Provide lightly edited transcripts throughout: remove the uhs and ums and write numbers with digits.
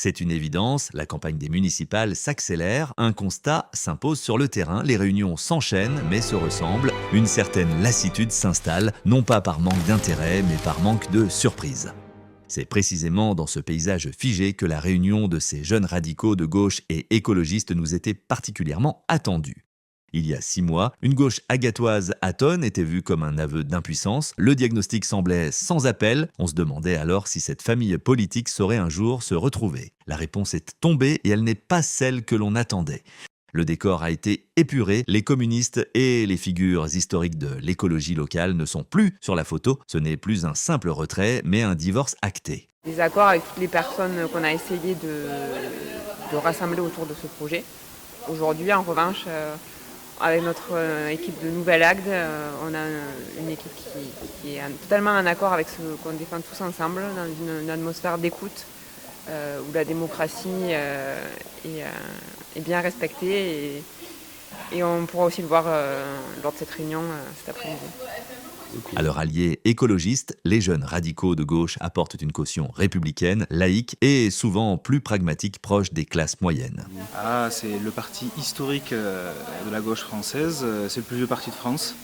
C'est une évidence, la campagne des municipales s'accélère, un constat s'impose sur le terrain, les réunions s'enchaînent mais se ressemblent, une certaine lassitude s'installe, non pas par manque d'intérêt mais par manque de surprise. C'est précisément dans ce paysage figé que la réunion de ces jeunes radicaux de gauche et écologistes nous était particulièrement attendue. Il y a 6 mois, une gauche agatoise atone était vue comme un aveu d'impuissance. Le diagnostic semblait sans appel. On se demandait alors si cette famille politique saurait un jour se retrouver. La réponse est tombée et elle n'est pas celle que l'on attendait. Le décor a été épuré, les communistes et les figures historiques de l'écologie locale ne sont plus sur la photo. Ce n'est plus un simple retrait, mais un divorce acté. Des accords avec toutes les personnes qu'on a essayé de rassembler autour de ce projet. Aujourd'hui, en revanche, avec notre équipe de Nouvelle Agde, on a une équipe qui est totalement en accord avec ce qu'on défend tous ensemble, dans une atmosphère d'écoute où la démocratie est bien respectée et on pourra aussi le voir lors de cette réunion cet après-midi. À leur allié écologiste, les jeunes radicaux de gauche apportent une caution républicaine, laïque et souvent plus pragmatique, proche des classes moyennes. C'est le parti historique de la gauche française, c'est le plus vieux parti de France.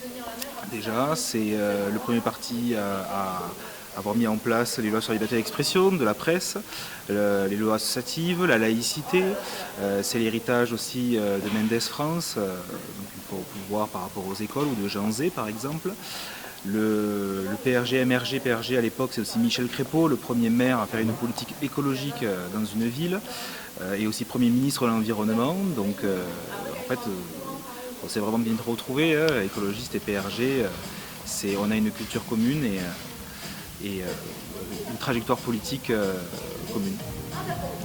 Déjà, c'est le premier parti à avoir mis en place les lois sur la liberté d'expression, de la presse, les lois associatives, la laïcité. C'est l'héritage aussi de Mendes France, donc il faut voir par rapport aux écoles ou de Jean Zay par exemple. Le PRG, MRG, PRG à l'époque, c'est aussi Michel Crépeau, le premier maire à faire une politique écologique dans une ville, et aussi premier ministre de l'environnement. Donc en fait, on s'est vraiment bien retrouvé, écologiste et PRG. On a une culture commune et une trajectoire politique commune.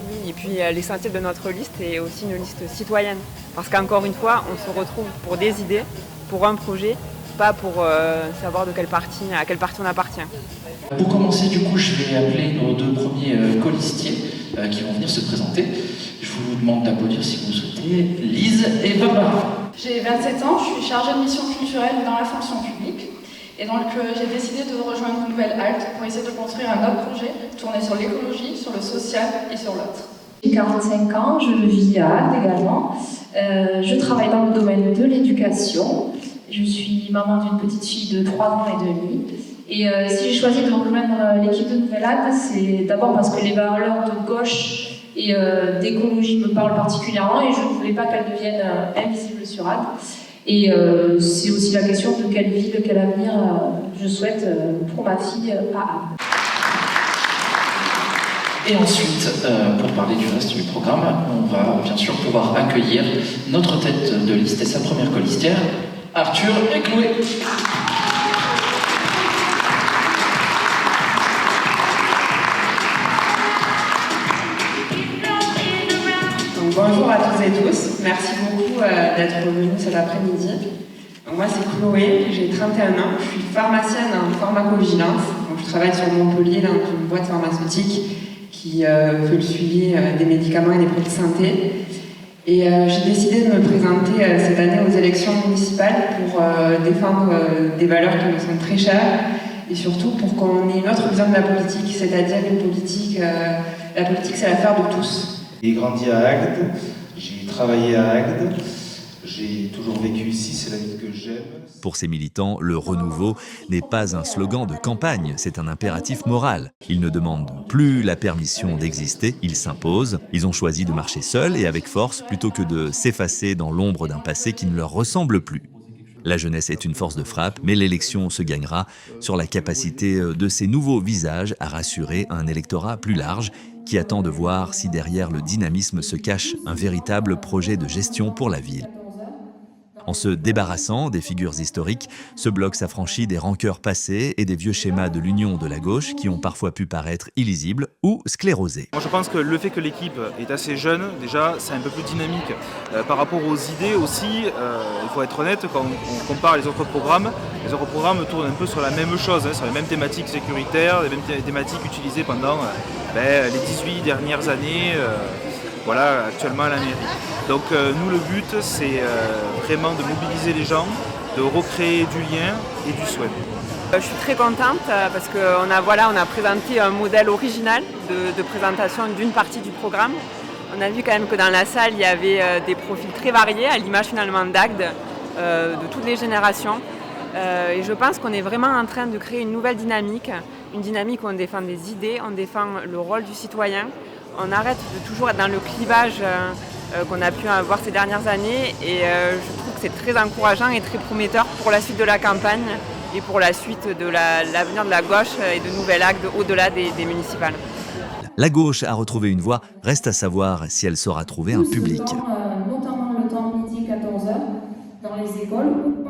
Oui, et puis l'essentiel de notre liste est aussi une liste citoyenne. Parce qu'encore une fois, on se retrouve pour des idées, pour un projet, pas pour savoir à quel parti on appartient. Pour commencer, du coup, je vais appeler nos 2 premiers colistiers qui vont venir se présenter. Je vous demande d'applaudir si vous le souhaitez. Lise et Barbara. J'ai 27 ans, je suis chargée de mission culturelle dans la fonction publique. Et donc j'ai décidé de rejoindre Nouvelle Agde pour essayer de construire un autre projet tourné sur l'écologie, sur le social et sur l'autre. J'ai 45 ans, je vis à Agde également. Je travaille dans le domaine de l'éducation. Je suis maman d'une petite fille de 3 ans et demi. Et si j'ai choisi de rejoindre l'équipe de Nouvelle Agde, c'est d'abord parce que les valeurs de gauche et d'écologie me parlent particulièrement et je ne voulais pas qu'elles deviennent invisibles sur Agde. Et c'est aussi la question de quelle vie, de quel avenir je souhaite pour ma fille à Agde. Et ensuite, pour parler du reste du programme, on va bien sûr pouvoir accueillir notre tête de liste et sa première colistière, Arthur et Chloé. Donc, bonjour à toutes et tous, merci beaucoup d'être venus cet après-midi. Donc, moi c'est Chloé, j'ai 31 ans, je suis pharmacienne en pharmacovigilance. Donc, je travaille sur Montpellier dans une boîte pharmaceutique qui fait le suivi des médicaments et des produits de santé. Et j'ai décidé de me présenter cette année aux élections municipales pour défendre des valeurs qui me sont très chères et surtout pour qu'on ait une autre vision de la politique, c'est-à-dire une politique, la politique c'est l'affaire de tous. J'ai grandi à Agde, j'ai travaillé à Agde, j'ai toujours vécu ici, c'est la ville que j'aime. Pour ces militants, le renouveau n'est pas un slogan de campagne, c'est un impératif moral. Ils ne demandent plus la permission d'exister, ils s'imposent. Ils ont choisi de marcher seuls et avec force plutôt que de s'effacer dans l'ombre d'un passé qui ne leur ressemble plus. La jeunesse est une force de frappe, mais l'élection se gagnera sur la capacité de ces nouveaux visages à rassurer un électorat plus large qui attend de voir si derrière le dynamisme se cache un véritable projet de gestion pour la ville. En se débarrassant des figures historiques, ce bloc s'affranchit des rancœurs passées et des vieux schémas de l'union de la gauche qui ont parfois pu paraître illisibles ou sclérosés. Moi, je pense que le fait que l'équipe est assez jeune, déjà, c'est un peu plus dynamique. Par rapport aux idées aussi, il faut être honnête, quand on compare les autres programmes tournent un peu sur la même chose, sur les mêmes thématiques sécuritaires, les mêmes thématiques utilisées pendant les 18 dernières années. Voilà, actuellement à la mairie. Donc nous, le but, c'est vraiment de mobiliser les gens, de recréer du lien et du souhait. Je suis très contente parce qu'on a présenté un modèle original de présentation d'une partie du programme. On a vu quand même que dans la salle, il y avait des profils très variés, à l'image finalement d'Agde, de toutes les générations. Et je pense qu'on est vraiment en train de créer une nouvelle dynamique, une dynamique où on défend des idées, on défend le rôle du citoyen, on arrête de toujours être dans le clivage qu'on a pu avoir ces dernières années. Et je trouve que c'est très encourageant et très prometteur pour la suite de la campagne et pour la suite de l'avenir de la gauche et de nouvelles Agde au-delà des municipales. La gauche a retrouvé une voix, reste à savoir si elle saura trouver un public. Notamment le temps midi 14h dans les écoles.